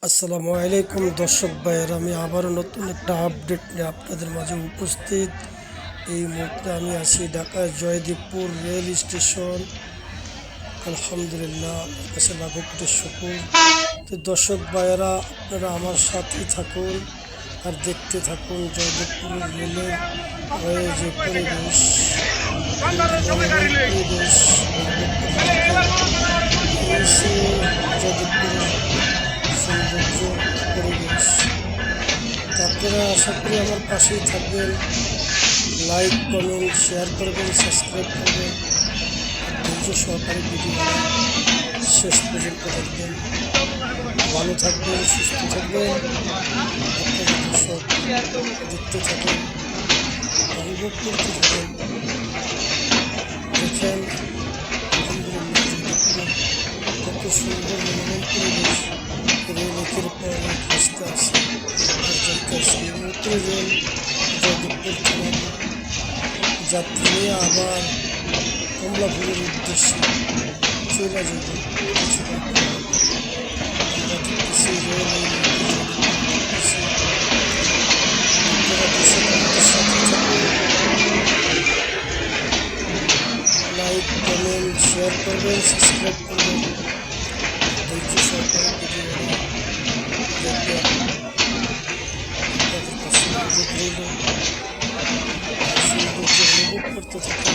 আসসালামু আলাইকুম দর্শক ভাইয়েরা, আমি আবারও নতুন একটা আপডেট নিয়ে আপনাদের মাঝে উপস্থিত। এই মুহূর্তে আমি আছি ঢাকা জয়দেবপুর রেল স্টেশন। আলহামদুলিল্লাহ, আমার কাছে লাখো কোটি শুকুর। তো দর্শক ভাইয়েরা, আপনারা আমার সাথেই থাকুন আর দেখতে থাকুন জয়দেবপুরের রেলের হয়ে যে পরিবেশ, এই মনোরম পরিবেশ এসে জয়দেবপুরের সৌন্দর্য পরিবেশ। তো আপনারা আশা করি আমার পাশেই থাকবেন, লাইক কমেন্ট শেয়ার করবেন, সাবস্ক্রাইব করবেন, ধৈর্য সহকারে ভিডিও শেষ পর্যন্ত দেখবেন। ভালো থাকবেন, সুস্থ থাকবেন, আপনাদের দর্শক দেখতে থাকেন, অনুভব করতে থাকেন। দেখেন আলহামদুলিল্লাহ কত সুন্দর মনোরম পরিবেশ। রেলের পর রাস্তা আছে আর যাইতেছে নতুন রেল জয়দেবপুর থেকে যাত্রী নিয়ে আবার কমলাপুরের উদ্দেশ্যে চলে যাবে। কিছুটা আমরা দেখতেছি রেল লাইক কমেন্ট শেয়ার করবেন, সাবস্ক্রাইব করবেন, ধৈর্য সহকারে ভিডিও দেখবেন। আপনাদের কাছে অনুরোধ রইল, সৌন্দর্য অনুভব করতে থাকুন।